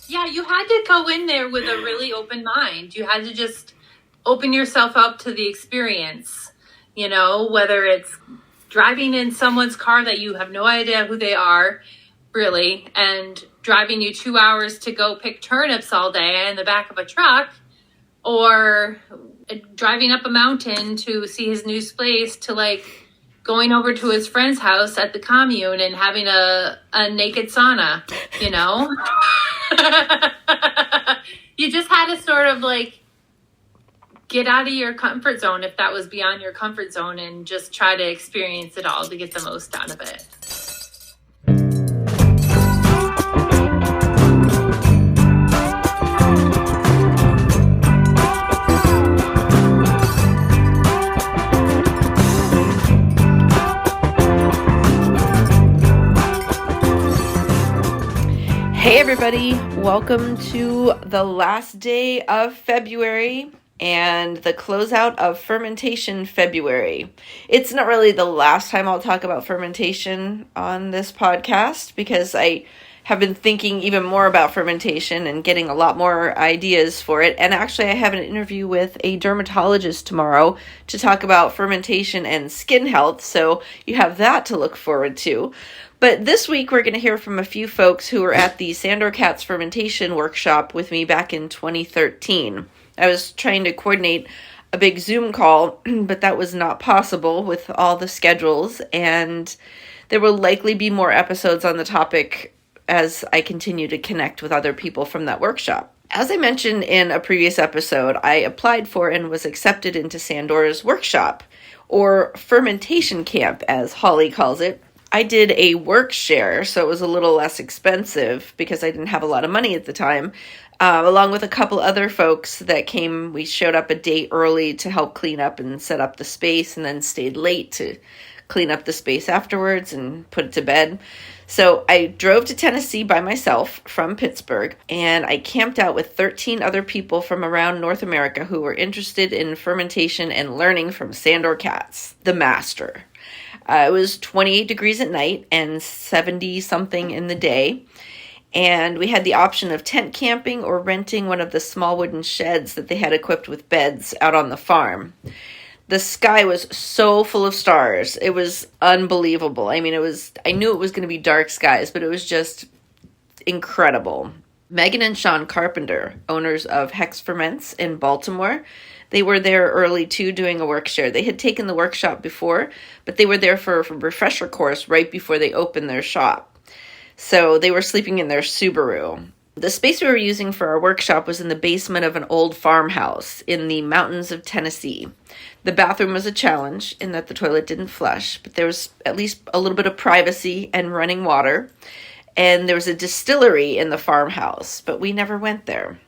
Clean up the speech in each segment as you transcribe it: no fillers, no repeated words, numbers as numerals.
Yeah, you had to go in there with a really open mind. You had to just open yourself up to the experience, whether it's driving in someone's car that you have no idea who they are, really, and driving you 2 hours to go pick turnips all day in the back of a truck, or driving up a mountain to see his new place, to like going over to his friend's house at the commune and having a naked sauna, You just had to sort of like get out of your comfort zone if that was beyond your comfort zone, and just try to experience it all to get the most out of it. Hey everybody, welcome to the last day of February and the closeout of Fermentation February. It's not really the last time I'll talk about fermentation on this podcast, because I have been thinking even more about fermentation and getting a lot more ideas for it. And actually I have an interview with a dermatologist tomorrow to talk about fermentation and skin health, so you have that to look forward to. But this week, we're going to hear from a few folks who were at the Sandor Katz fermentation workshop with me back in 2013. I was trying to coordinate a big Zoom call, but that was not possible with all the schedules, and there will likely be more episodes on the topic as I continue to connect with other people from that workshop. As I mentioned in a previous episode, I applied for and was accepted into Sandor's workshop, or Fermentation Camp, as Holly calls it. I did a work share, so it was a little less expensive because I didn't have a lot of money at the time, along with a couple other folks that came. We showed up a day early to help clean up and set up the space, and then stayed late to clean up the space afterwards and put it to bed. So I drove to Tennessee by myself from Pittsburgh, and I camped out with 13 other people from around North America who were interested in fermentation and learning from Sandor Katz, the master. It was 28 degrees at night and 70-something in the day. And we had the option of tent camping or renting one of the small wooden sheds that they had equipped with beds out on the farm. The sky was so full of stars. It was unbelievable. I mean, I knew it was going to be dark skies, but it was just incredible. Megan and Sean Carpenter, owners of Hex Ferments in Baltimore, they were there early too, doing a work share. They had taken the workshop before, but they were there for a refresher course right before they opened their shop. So they were sleeping in their Subaru. The space we were using for our workshop was in the basement of an old farmhouse in the mountains of Tennessee. The bathroom was a challenge in that the toilet didn't flush, but there was at least a little bit of privacy and running water. And there was a distillery in the farmhouse, but we never went there.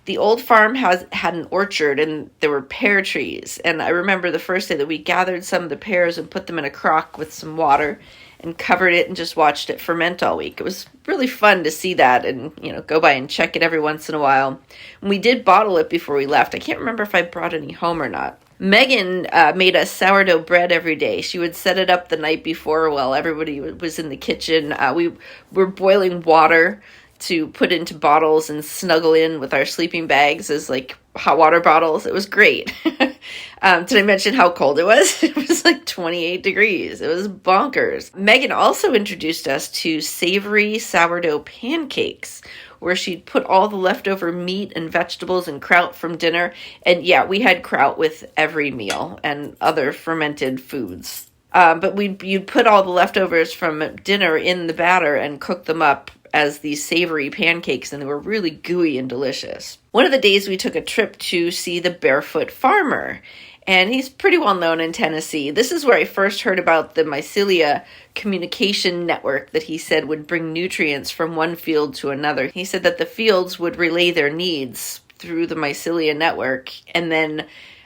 The old farm had an orchard, and there were pear trees. And I remember the first day that we gathered some of the pears and put them in a crock with some water and covered it and just watched it ferment all week. It was really fun to see that and, go by and check it every once in a while. And we did bottle it before we left. I can't remember if I brought any home or not. Megan made us sourdough bread every day. She would set it up the night before while everybody was in the kitchen. We were boiling water to put into bottles and snuggle in with our sleeping bags as like hot water bottles. It was great. Did I mention how cold it was? It was like 28 degrees. It was bonkers. Megan also introduced us to savory sourdough pancakes, where she'd put all the leftover meat and vegetables and kraut from dinner. And yeah, we had kraut with every meal and other fermented foods. But you'd put all the leftovers from dinner in the batter and cook them up as these savory pancakes, and they were really gooey and delicious. One of the days we took a trip to see the Barefoot farmer, and he's pretty well known in Tennessee. This is where I first heard about the mycelium communication network that he said would bring nutrients from one field to another. He said that the fields would relay their needs through the mycelium network, and then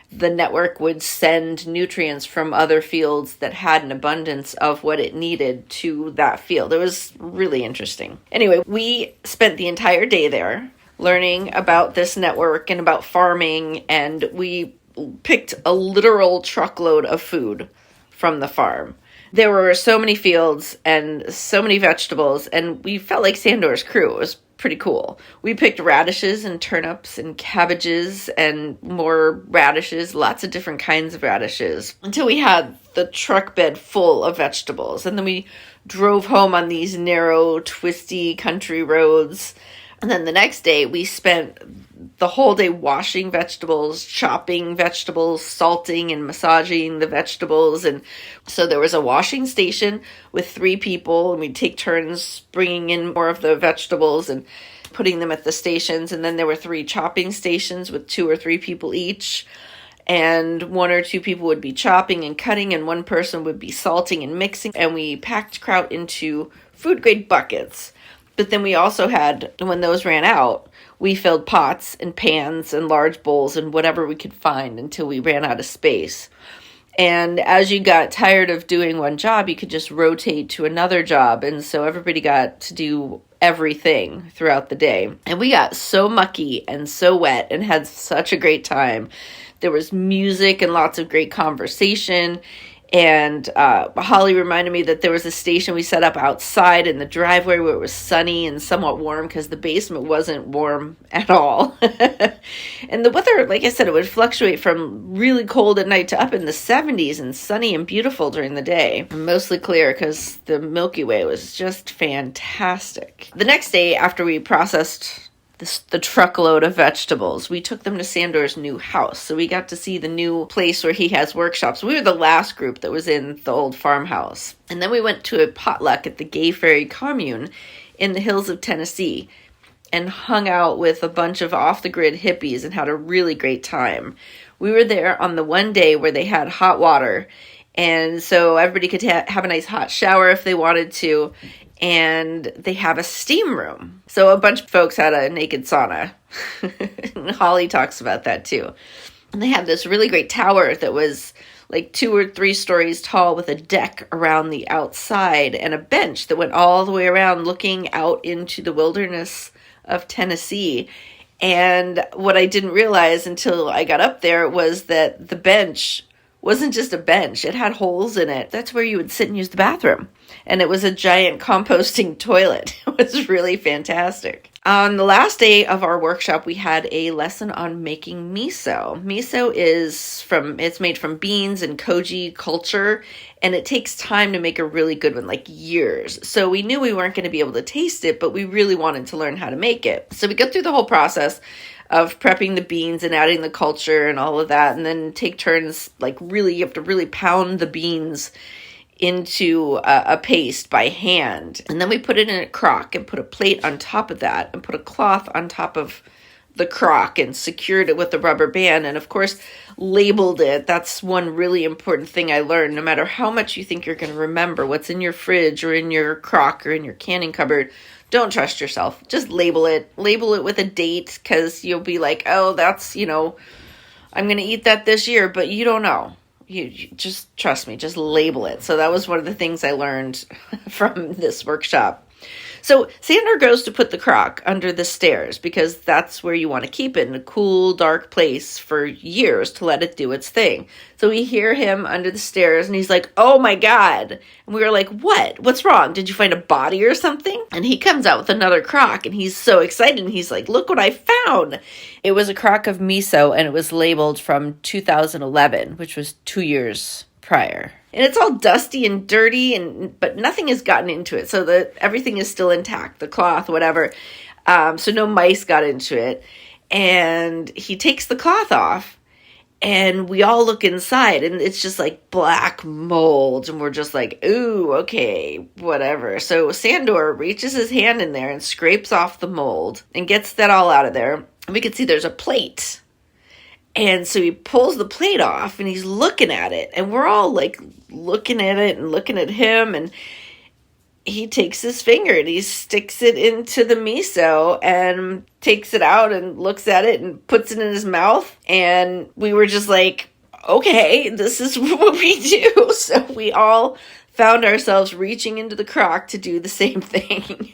the network would send nutrients from other fields that had an abundance of what it needed to that field. It was really interesting. Anyway, we spent the entire day there learning about this network and about farming, and we picked a literal truckload of food from the farm. There were so many fields and so many vegetables, and we felt like Sandor's crew. It was pretty cool. We picked radishes and turnips and cabbages and more radishes, lots of different kinds of radishes, until we had the truck bed full of vegetables. And then we drove home on these narrow, twisty country roads. And then the next day, we spent the whole day washing vegetables, chopping vegetables, salting and massaging the vegetables. And so there was a washing station with 3 people, and we'd take turns bringing in more of the vegetables and putting them at the stations. And then there were 3 chopping stations with 2 or 3 people each. And 1 or 2 people would be chopping and cutting, and 1 person would be salting and mixing. And we packed kraut into food-grade buckets. But then we also had, when those ran out, we filled pots and pans and large bowls and whatever we could find until we ran out of space. And as you got tired of doing one job, you could just rotate to another job. And so everybody got to do everything throughout the day. And we got so mucky and so wet and had such a great time. There was music and lots of great conversation. And Holly reminded me that there was a station we set up outside in the driveway where it was sunny and somewhat warm because the basement wasn't warm at all. And the weather, like I said, it would fluctuate from really cold at night to up in the 70s and sunny and beautiful during the day. Mostly clear because the Milky Way was just fantastic. The next day, after we processed the truckload of vegetables, we took them to Sandor's new house. So we got to see the new place where he has workshops. We were the last group that was in the old farmhouse. And then we went to a potluck at the faery commune in the hills of Tennessee and hung out with a bunch of off-the-grid hippies and had a really great time. We were there on the one day where they had hot water, and so everybody could have a nice hot shower if they wanted to. And they have a steam room. So a bunch of folks had a naked sauna. And Holly talks about that too. And they had this really great tower that was like 2 or 3 stories tall with a deck around the outside and a bench that went all the way around looking out into the wilderness of Tennessee. And what I didn't realize until I got up there was that the bench wasn't just a bench. It had holes in it. That's where you would sit and use the bathroom. And it was a giant composting toilet. It was really fantastic. On the last day of our workshop, we had a lesson on making miso. Miso it's made from beans and koji culture, and it takes time to make a really good one, like years. So we knew we weren't going to be able to taste it, but we really wanted to learn how to make it. So we go through the whole process of prepping the beans and adding the culture and all of that, and then take turns, you have to really pound the beans into a paste by hand. And then we put it in a crock and put a plate on top of that and put a cloth on top of the crock and secured it with a rubber band, and of course labeled it. That's one really important thing I learned. No matter how much you think you're going to remember what's in your fridge or in your crock or in your canning cupboard, don't trust yourself. Just label it. Label it with a date, because you'll be like, oh, that's, I'm going to eat that this year, but you don't know. You just trust me, just label it. So that was one of the things I learned from this workshop. So Sandor goes to put the crock under the stairs because that's where you want to keep it, in a cool, dark place for years to let it do its thing. So we hear him under the stairs and he's like, oh my God. And we were like, what? What's wrong? Did you find a body or something? And he comes out with another crock and he's so excited. And he's like, look what I found. It was a crock of miso and it was labeled from 2011, which was 2 years prior. And it's all dusty and dirty, but nothing has gotten into it. So everything is still intact, the cloth, whatever. So no mice got into it. And he takes the cloth off and we all look inside and it's just like black mold. And we're just like, ooh, okay, whatever. So Sandor reaches his hand in there and scrapes off the mold and gets that all out of there. And we can see there's a plate. And so he pulls the plate off and he's looking at it. And we're all like looking at it and looking at him. And he takes his finger and he sticks it into the miso and takes it out and looks at it and puts it in his mouth. And we were just like, okay, this is what we do. So we all found ourselves reaching into the crock to do the same thing.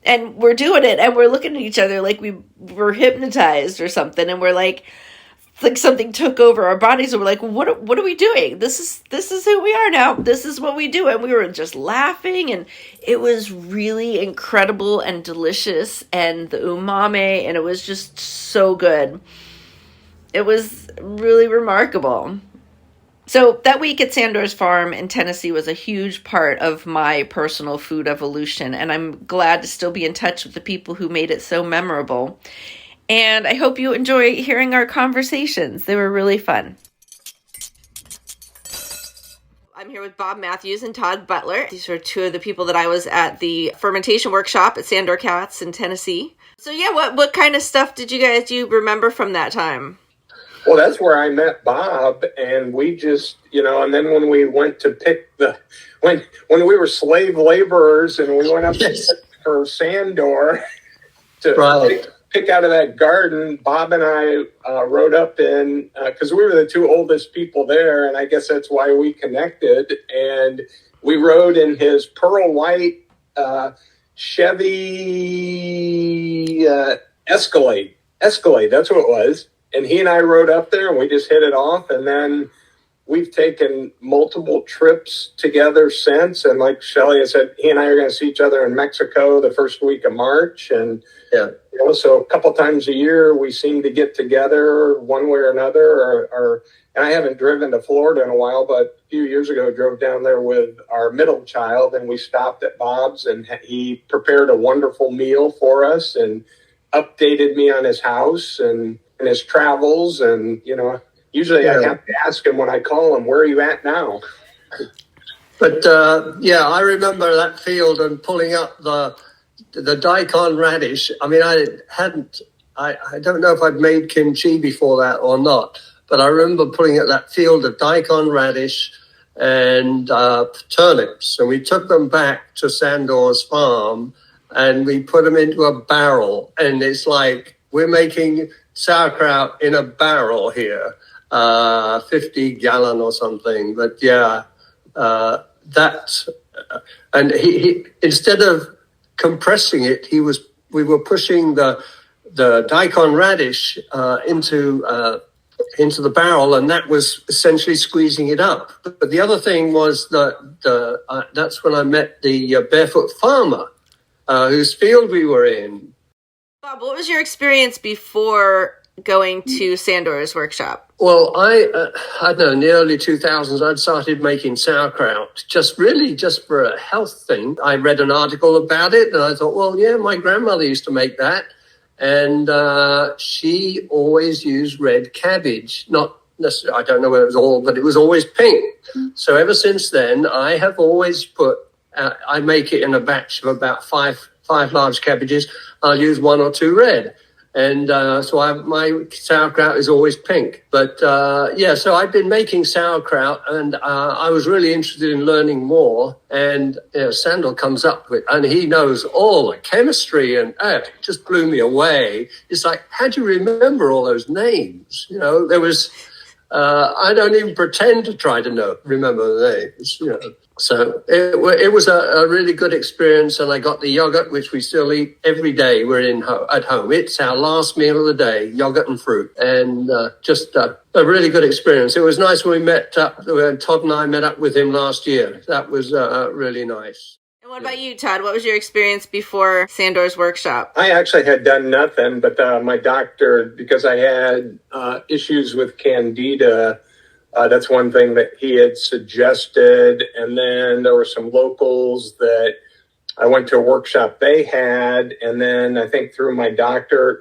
And we're doing it, and we're looking at each other like we were hypnotized or something, and we're like, like something took over our bodies, and we're like, what are we doing? This is who we are now. This is what we do. And we were just laughing, and it was really incredible and delicious, and the umami, and it was just so good. It was really remarkable. So that week at Sandor's farm in Tennessee was a huge part of my personal food evolution, and I'm glad to still be in touch with the people who made it so memorable. And I hope you enjoy hearing our conversations. They were really fun. I'm here with Bob Matthews and Todd Butler. These are two of the people that I was at the fermentation workshop at Sandor Katz in Tennessee. So yeah, what kind of stuff do you remember from that time? Well, that's where I met Bob, and we just, and then when we went to pick when we were slave laborers and we went up for Sandor to pick out of that garden, Bob and I rode up in, because we were the two oldest people there, and I guess that's why we connected, and we rode in his pearl white Chevy Escalade, that's what it was. And he and I rode up there, and we just hit it off. And then we've taken multiple trips together since. And like Shelley has said, he and I are going to see each other in Mexico the first week of March. And so a couple times a year, we seem to get together one way or another. And I haven't driven to Florida in a while, but a few years ago, I drove down there with our middle child, and we stopped at Bob's, and he prepared a wonderful meal for us and updated me on his house and his travels, and usually I have to ask him when I call him, where are you at now? But I remember that field and pulling up the daikon radish. I mean, I don't know if I'd made kimchi before that or not, but I remember pulling at that field of daikon radish and turnips, and we took them back to Sandor's farm and we put them into a barrel, and it's like we're making sauerkraut in a barrel here, 50-gallon or something. But and he instead of compressing it, we were pushing the daikon radish into the barrel, and that was essentially squeezing it up. But the other thing was that that's when I met the Barefoot farmer whose field we were in. Bob, what was your experience before going to Sandor's workshop? Well, I don't know, in the early 2000s, I'd started making sauerkraut, just for a health thing. I read an article about it, and I thought, well, yeah, my grandmother used to make that, and she always used red cabbage. Not necessarily, I don't know whether it was all, but it was always pink. So ever since then, I have always I make it in a batch of about five large cabbages. I'll use one or two red. And so my sauerkraut is always pink. But so I've been making sauerkraut, and I was really interested in learning more. And Sandor comes up with, and he knows all the chemistry, and it just blew me away. It's like, how do you remember all those names? There was, I don't even pretend to try to remember the names, So it was a really good experience, and I got the yogurt, which we still eat every day. We're at home. It's our last meal of the day, yogurt and fruit, and just a really good experience. It was nice when we met up. Todd and I met up with him last year. That was really nice. And what about you, Todd? What was your experience before Sandor's workshop? I actually had done nothing, but my doctor, because I had issues with candida, that's one thing that he had suggested. And then there were some locals that I went to a workshop they had. And then I think through my doctor,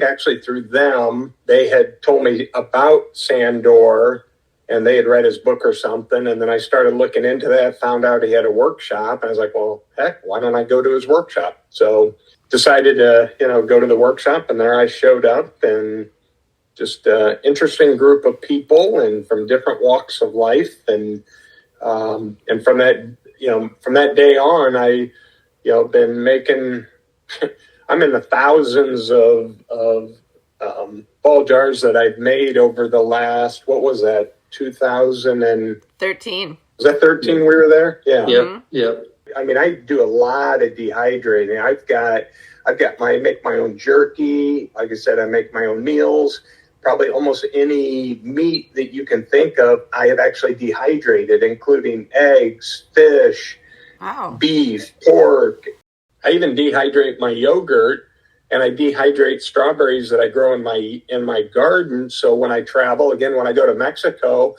actually through them, they had told me about Sandor, and they had read his book or something. And then I started looking into that, found out he had a workshop. And I was like, well, heck, why don't I go to his workshop? So decided to, go to the workshop, and there I showed up, and just an interesting group of people and from different walks of life. And from that day on, I, been making, I'm in the thousands of ball jars that I've made over the last, what was that? 2013. Was that 13 we were there? Yeah. Mm-hmm. Yeah. I mean, I do a lot of dehydrating. I make my own jerky. Like I said, I make my own meals. probably almost any meat that you can think of, I have actually dehydrated, including eggs, fish, Wow. beef, pork. I even dehydrate my yogurt, and I dehydrate strawberries that I grow in my garden. So when I travel, again, when I go to Mexico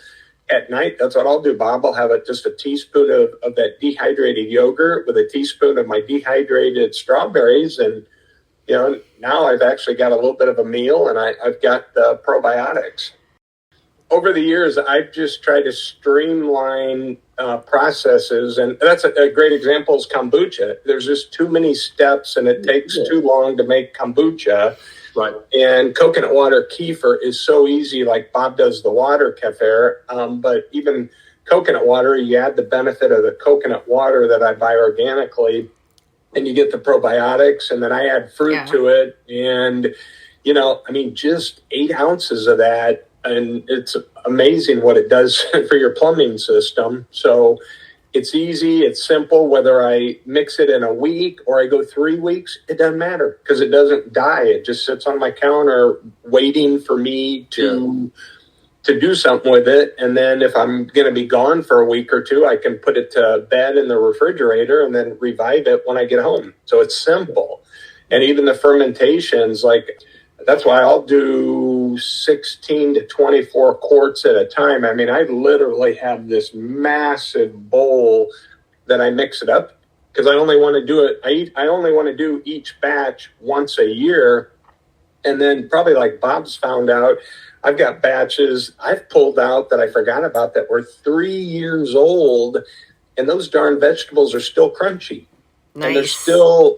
at night, that's what I'll do, Bob. I'll have just a teaspoon of that dehydrated yogurt with a teaspoon of my dehydrated strawberries. And, now I've actually got a little bit of a meal, and I've got the probiotics. Over the years, I've just tried to streamline processes, and that's a great example is kombucha. There's just too many steps, and it takes too long to make kombucha. Right. And coconut water kefir is so easy, like Bob does the water kefir. But even coconut water, you add the benefit of the coconut water that I buy organically, and you get the probiotics, and then I add fruit to it. And, just 8 ounces of that, and it's amazing what it does for your plumbing system. So it's easy, it's simple. Whether I mix it in a week or I go 3 weeks, it doesn't matter because it doesn't die. It just sits on my counter waiting for me to do something with it. And then if I'm going to be gone for a week or two, I can put it to bed in the refrigerator and then revive it when I get home. So it's simple. And even the fermentations, that's why I'll do 16 to 24 quarts at a time. I mean, I literally have this massive bowl that I mix it up because I only want to do it. I only want to do each batch once a year. And then probably like Bob's found out, I've got batches I've pulled out that I forgot about that were 3 years old, and those darn vegetables are still crunchy. Nice. And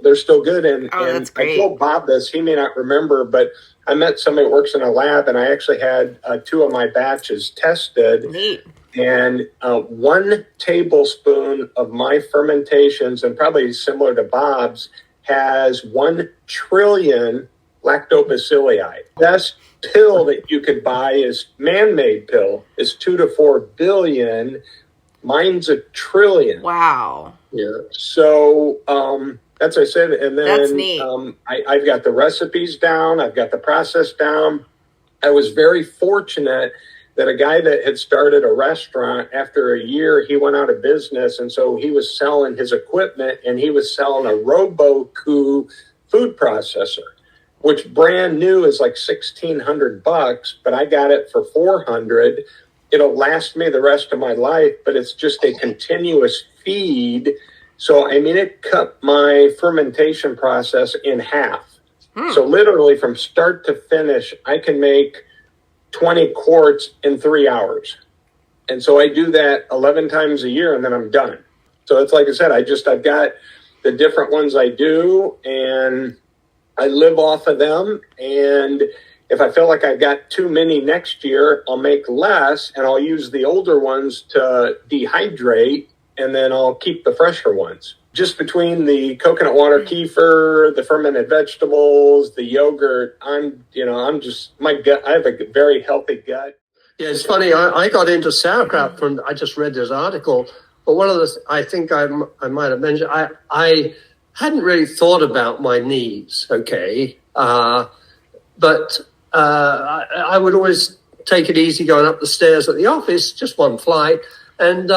they're still good. And that's great. I told Bob this, he may not remember, but I met somebody who works in a lab, and I actually had 2 of my batches tested. Neat. And 1 tablespoon of my fermentations, and probably similar to Bob's, has 1 trillion lactobacilli. Best pill that you could buy is man-made pill is 2 to 4 billion. Mine's 1 trillion. Wow. Yeah. So that's what I said. And then that's neat. I've got the recipes down. I've got the process down. I was very fortunate that a guy that had started a restaurant, after a year, he went out of business. And so he was selling his equipment, and he was selling a Roku food processor, which brand new is like $1,600, but I got it for $400. It'll last me the rest of my life, but it's just a continuous feed. So, I mean, it cut my fermentation process in half. So literally from start to finish, I can make 20 quarts in 3 hours. And so I do that 11 times a year, and then I'm done. So it's like I said, I've got the different ones I do, and I live off of them. And if I feel like I've got too many next year, I'll make less, and I'll use the older ones to dehydrate, and then I'll keep the fresher ones. Just between the coconut water kefir, the fermented vegetables, the yogurt, my gut, I have a very healthy gut. Yeah, it's funny. I got into sauerkraut I just read this article, but one of the, I think I might have mentioned, I hadn't really thought about my knees, okay? But I would always take it easy going up the stairs at the office, just one flight. And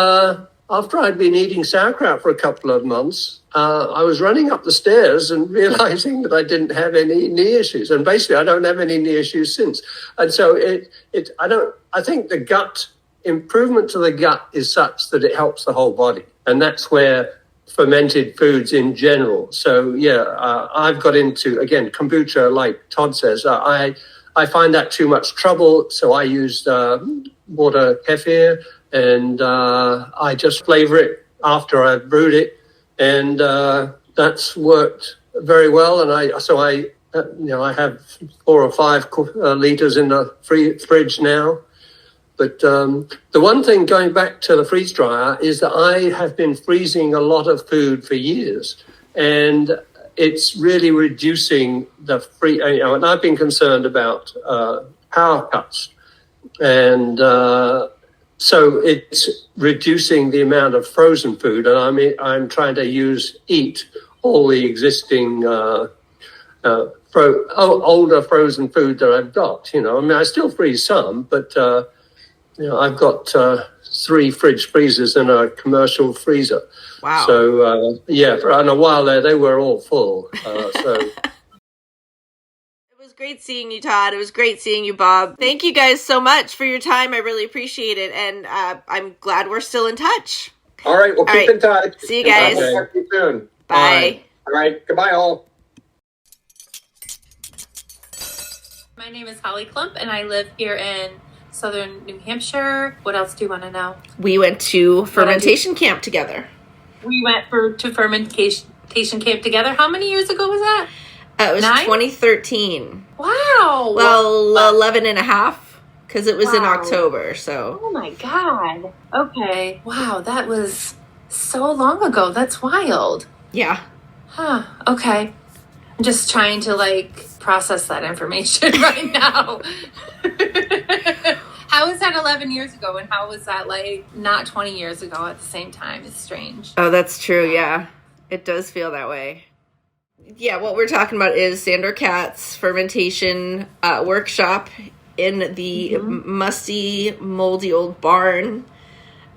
after I'd been eating sauerkraut for a couple of months, I was running up the stairs and realizing that I didn't have any knee issues. And basically, I don't have any knee issues since. And so I think the gut, improvement to the gut is such that it helps the whole body. And that's where fermented foods in general. So, I've got into, again, kombucha, like Todd says. I find that too much trouble, so I use water kefir, and I just flavor it after I've brewed it, and that's worked very well. And I have 4 or 5 liters in the fridge now. But the one thing, going back to the freeze dryer, is that I have been freezing a lot of food for years, and it's really reducing the and I've been concerned about power cuts, and so it's reducing the amount of frozen food. And I'm trying to eat all the existing older frozen food that I've got. I mean, I still freeze some, but I've got 3 fridge freezers and a commercial freezer. Wow. So and a while there they were all full. So. It was great seeing you, Todd. It was great seeing you, Bob. Thank you guys so much for your time. I really appreciate it, and I'm glad we're still in touch. All right, we'll keep in touch. See you guys. We'll talk to you soon. Bye. All right, goodbye all. My name is Holly Klump, and I live here in southern New Hampshire. What else do you want to know? We went to fermentation camp together. We went to fermentation camp together. How many years ago was that? It was 9? 2013. Wow. Well, 11 and a half, because it was in October, so. Oh my God. Okay. Wow, that was so long ago. That's wild. Yeah. Huh. Okay. I'm just trying to process that information right now. How was that 11 years ago, and how was that not 20 years ago at the same time? It's strange. Oh, that's true. Yeah. It does feel that way. Yeah, what we're talking about is Sandor Katz fermentation workshop in the musty, moldy old barn.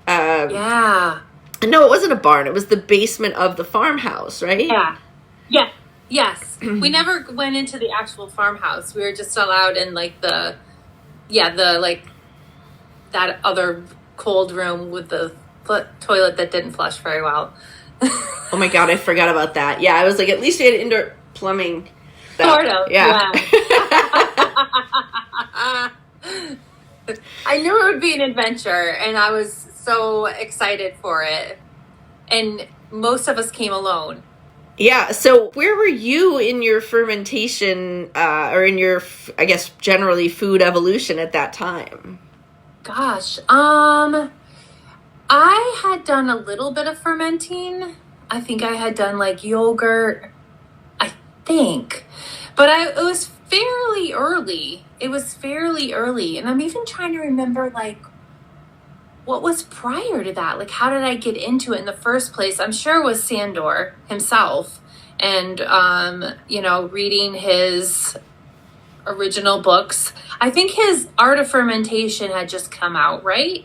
Yeah. No, it wasn't a barn. It was the basement of the farmhouse, right? Yeah. Yeah. Yes. We never went into the actual farmhouse. We were just allowed in that other cold room with the toilet that didn't flush very well. Oh my God, I forgot about that. Yeah, I was like, at least we had indoor plumbing. Sort of. Yeah. I knew it would be an adventure, and I was so excited for it. And most of us came alone. Yeah. So where were you in your fermentation or in your, I guess, generally food evolution at that time? Gosh. I had done a little bit of fermenting. I think I had done yogurt. I think. But it was fairly early. And I'm even trying to remember what was prior to that? How did I get into it in the first place? I'm sure it was Sandor himself, and reading his original books. I think his Art of Fermentation had just come out, right?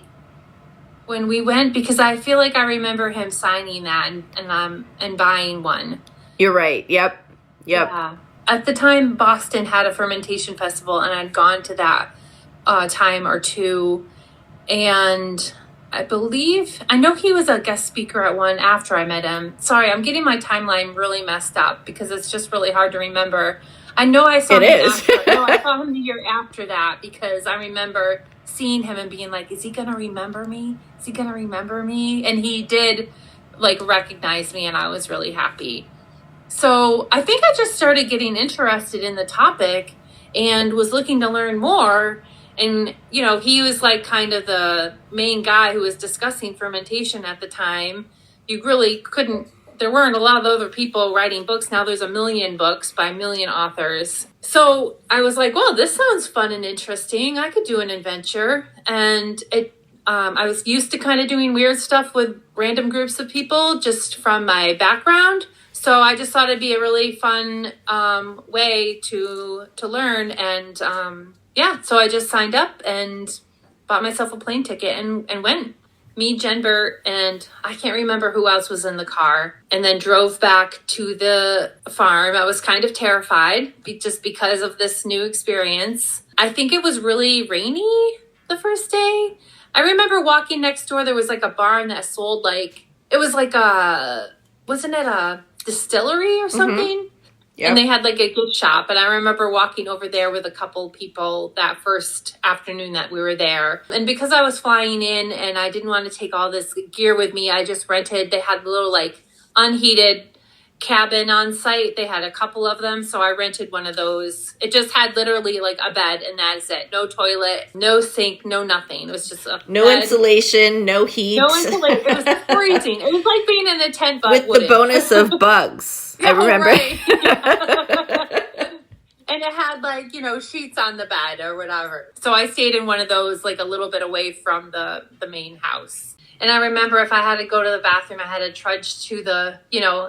When we went, because I feel like I remember him signing that and buying one. You're right. Yep. Yeah. At the time, Boston had a fermentation festival, and I'd gone to that time or two. And I know he was a guest speaker at one after I met him. Sorry, I'm getting my timeline really messed up because it's just really hard to remember. I know I saw I saw him the year after that, because I remember seeing him and being like, is he going to remember me? Is he going to remember me? And he did recognize me, and I was really happy. So I think I just started getting interested in the topic and was looking to learn more. And, he was kind of the main guy who was discussing fermentation at the time. You really there weren't a lot of other people writing books. Now there's 1 million books by 1 million authors. So I was like, well, this sounds fun and interesting. I could do an adventure. And I was used to kind of doing weird stuff with random groups of people just from my background. So I just thought it'd be a really fun way to learn. And so I just signed up and bought myself a plane ticket and went. Me, Jen Burt, and I can't remember who else was in the car, and then drove back to the farm. I was kind of terrified just because of this new experience. I think it was really rainy the first day. I remember walking next door. There was a barn that sold it was wasn't it a distillery or something? Mm-hmm. Yep. And they had a gift shop. And I remember walking over there with a couple people that first afternoon that we were there. And because I was flying in and I didn't want to take all this gear with me, I just rented, they had a little unheated cabin on site. They had a couple of them. So I rented one of those. It just had literally a bed, and that's it. No toilet, no sink, no nothing. It was just no bed. Insulation, no heat. No insulation. It was freezing. It was like being in a tent, but with wooden. The bonus of bugs. I remember. Right. And it had sheets on the bed or whatever. So I stayed in one of those a little bit away from the main house. And I remember if I had to go to the bathroom, I had to trudge to the,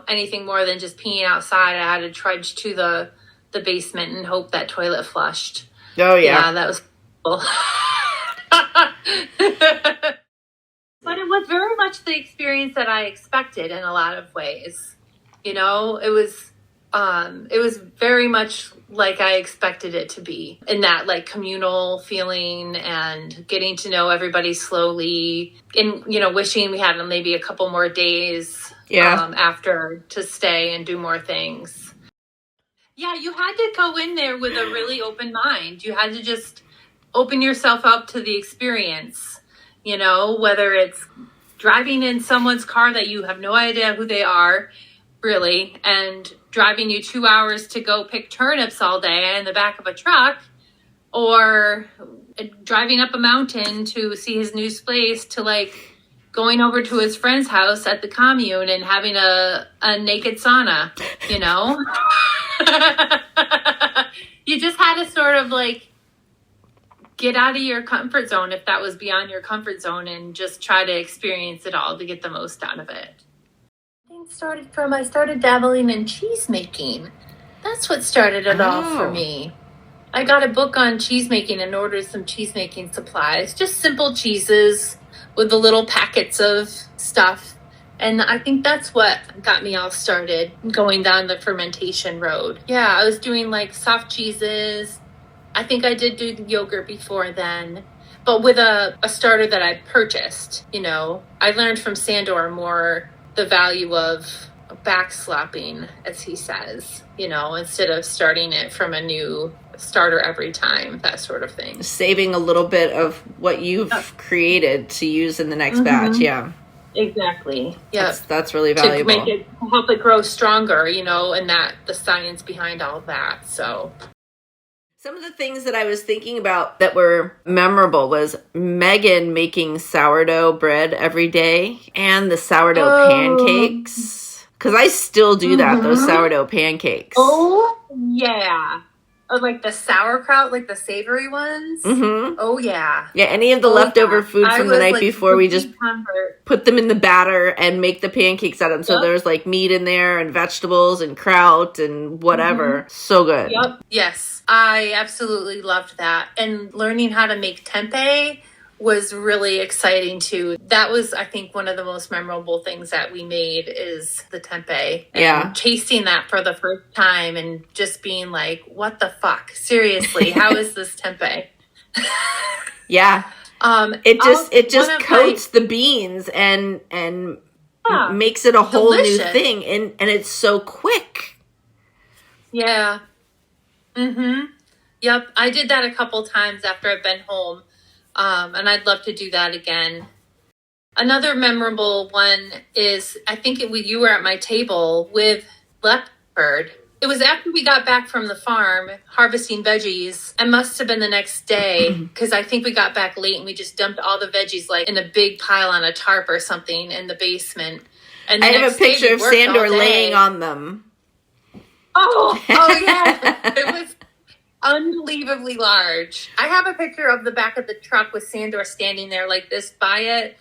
anything more than just peeing outside. I had to trudge to the basement and hope that toilet flushed. Oh, yeah. Yeah, that was cool. But it was very much the experience that I expected in a lot of ways. You know, it was very much like I expected it to be, in that like communal feeling and getting to know everybody slowly, and, you know, wishing we had maybe a couple more days after to stay and do more things. Yeah, you had to go in there with a really open mind. You had to just open yourself up to the experience, you know, whether it's driving in someone's car that you have no idea who they are, really, and driving you 2 hours to go pick turnips all day in the back of a truck, or driving up a mountain to see his new place, to like going over to his friend's house at the commune and having a naked sauna, you know? You just had to sort of like get out of your comfort zone, if that was beyond your comfort zone, and just try to experience it all to get the most out of it. I started dabbling in cheese making. That's what started it all for me. I got a book on cheese making and ordered some cheese making supplies, just simple cheeses with the little packets of stuff. And I think that's what got me all started going down the fermentation road. Yeah, I was doing like soft cheeses. I think I did do yogurt before then, but with a starter that I purchased. You know, I learned from Sandor more the value of backslapping, as he says, you know, instead of starting it from a new starter every time, that sort of thing. Saving a little bit of what you've created to use in the next batch. Yeah, exactly. Yeah, that's really valuable. To make it, help it grow stronger, you know, and that the science behind all of that. So some of the things that I was thinking about that were memorable was Megan making sourdough bread every day and the sourdough pancakes. Because I still do that, those sourdough pancakes. Oh, yeah. Or like the sauerkraut, like the savory ones. Mm-hmm. Oh, yeah. Yeah, any of the leftover food from the night before, we just put them in the batter and make the pancakes out of them. So there's like meat in there and vegetables and kraut and whatever. So good. Yep. Yes, I absolutely loved that. And learning how to make tempeh was really exciting too. That was, I think, one of the most memorable things that we made is the tempeh. And tasting that for the first time and just being like, what the fuck? Seriously, how is this tempeh? Yeah. It just coats the beans and makes it a whole new thing, and it's so quick. Yeah. Mm-hmm. Yep. I did that a couple times after I've been home. And I'd love to do that again. Another memorable one is, I think you were at my table with Leopard. It was after we got back from the farm harvesting veggies. It must have been the next day, because I think we got back late and we just dumped all the veggies like in a big pile on a tarp or something in the basement. And I have a picture of Sandor laying on them. Oh yeah. It was unbelievably large. I have a picture of the back of the truck with Sandor standing there like this by it,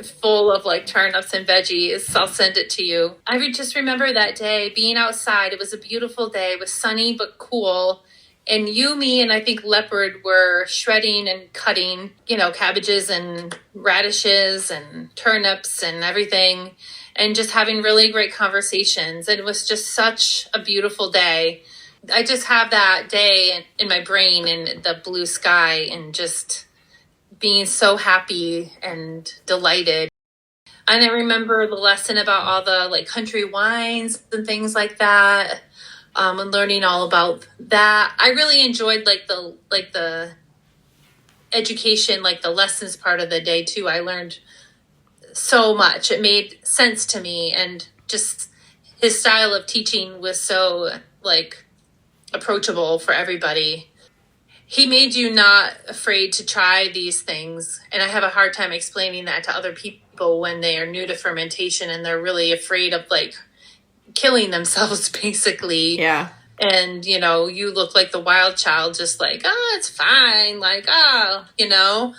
full of like turnips and veggies. I'll send it to you. I just remember that day being outside. It was a beautiful day. It was sunny but cool. And you, me, and I think Leopard were shredding and cutting, you know, cabbages and radishes and turnips and everything, and just having really great conversations. It was just such a beautiful day. I just have that day in my brain and the blue sky and just being so happy and delighted. And I remember the lesson about all the like country wines and things like that, and learning all about that. I really enjoyed like the education, like the lessons part of the day too. I learned so much. It made sense to me, and just his style of teaching was so like approachable for everybody. He made you not afraid to try these things. And I have a hard time explaining that to other people when they are new to fermentation and they're really afraid of like killing themselves basically. Yeah. And, you know, you look like the wild child, just like, oh, it's fine. Like, oh, you know,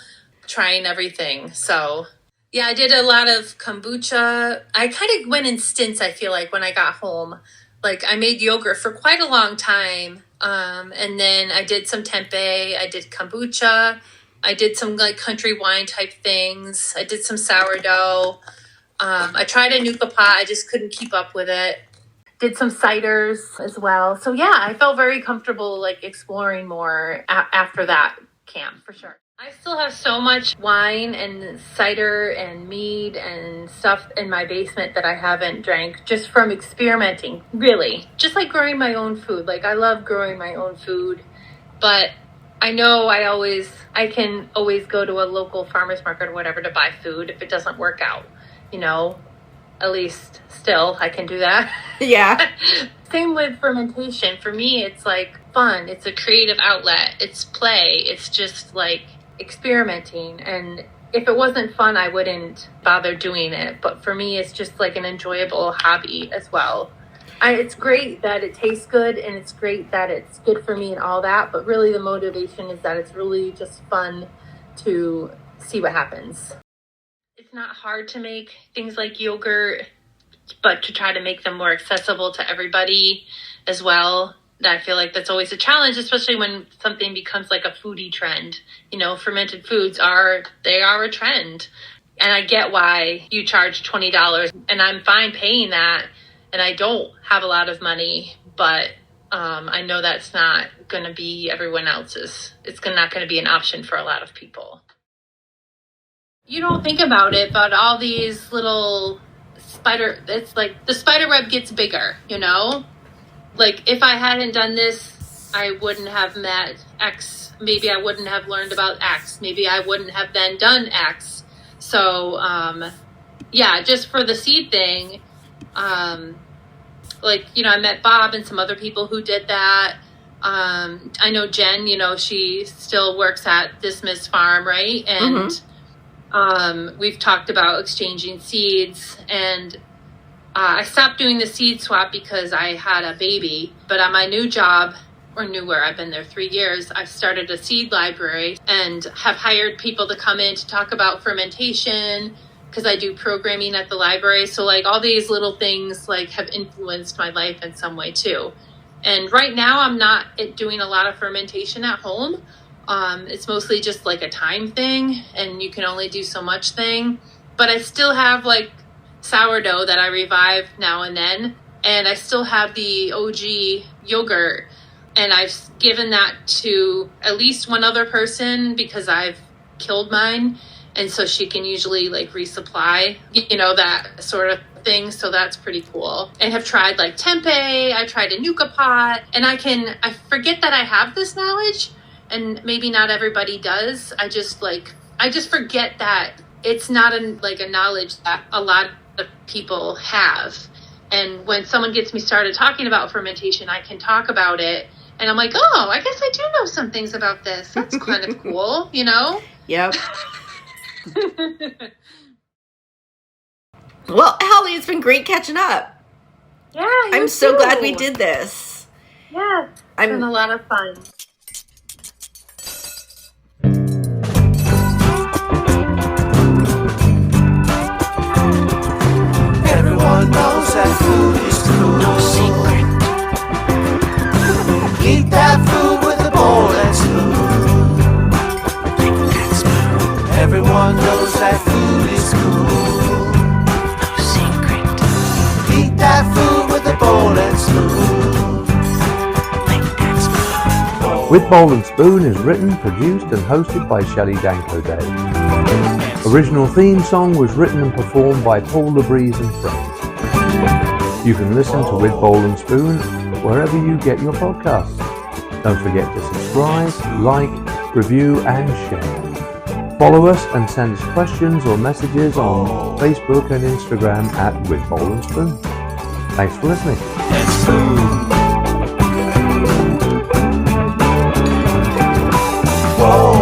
trying everything. So yeah, I did a lot of kombucha. I kind of went in stints, I feel like, when I got home. Like I made yogurt for quite a long time. And then I did some tempeh, I did kombucha, I did some like country wine type things. I did some sourdough. I tried a nuka pot. I just couldn't keep up with it. Did some ciders as well. So yeah, I felt very comfortable like exploring more after that camp for sure. I still have so much wine and cider and mead and stuff in my basement that I haven't drank just from experimenting, really. Just like growing my own food. Like I love growing my own food, but I know I can always go to a local farmer's market or whatever to buy food if it doesn't work out, you know, at least still I can do that. Yeah. Same with fermentation. For me, it's like fun. It's a creative outlet. It's play. It's just like experimenting. And if it wasn't fun, I wouldn't bother doing it. But for me, it's just like an enjoyable hobby as well. It's great that it tastes good and it's great that it's good for me and all that. But really the motivation is that it's really just fun to see what happens. It's not hard to make things like yogurt, but to try to make them more accessible to everybody as well. I feel like that's always a challenge, especially when something becomes like a foodie trend. You know, fermented foods are a trend. And I get why you charge $20 and I'm fine paying that. And I don't have a lot of money, but I know that's not going to be everyone else's. It's not going to be an option for a lot of people. You don't think about it, but all these little it's like the spider web gets bigger, you know? Like if I hadn't done this, I wouldn't have met X. Maybe I wouldn't have learned about X. Maybe I wouldn't have then done X. So, yeah, just for the seed thing, like, you know, I met Bob and some other people who did that. I know Jen, you know, she still works at This Miss Farm, right? And we've talked about exchanging seeds, and I stopped doing the seed swap because I had a baby. But on my new job, or newer, I've been there 3 years, I've started a seed library and have hired people to come in to talk about fermentation because I do programming at the library. So like all these little things like have influenced my life in some way too. And right now I'm not doing a lot of fermentation at home. It's mostly just like a time thing, and you can only do so much thing. But I still have like sourdough that I revive now and then, and I still have the OG yogurt, and I've given that to at least one other person because I've killed mine, and so she can usually like resupply, you know, that sort of thing. So that's pretty cool. And have tried like tempeh, I tried a nuka pot, and I forget that I have this knowledge. And maybe not everybody does. I just forget that it's not a knowledge that a lot of people have. And when someone gets me started talking about fermentation, I can talk about it. And I'm like, oh, I guess I do know some things about this. That's kind of cool, you know? Yep. Well, Holly, it's been great catching up. Yeah, I'm so glad we did this. Yeah, it's been a lot of fun. Everyone knows that food is cool. No secret. Eat that food with a bowl and spoon. Like that spoon. Everyone knows that food is cool. No secret. Eat that food with a bowl and spoon. Like that spoon. With Bowl and Spoon is written, produced and hosted by Shelley Danko Day. Original theme song was written and performed by Paul LeBreeze and friends. You can listen to With Bowl and Spoon wherever you get your podcasts. Don't forget to subscribe, like, review and share. Follow us and send us questions or messages on Facebook and Instagram at With Bowl and Spoon. Thanks for listening. Whoa.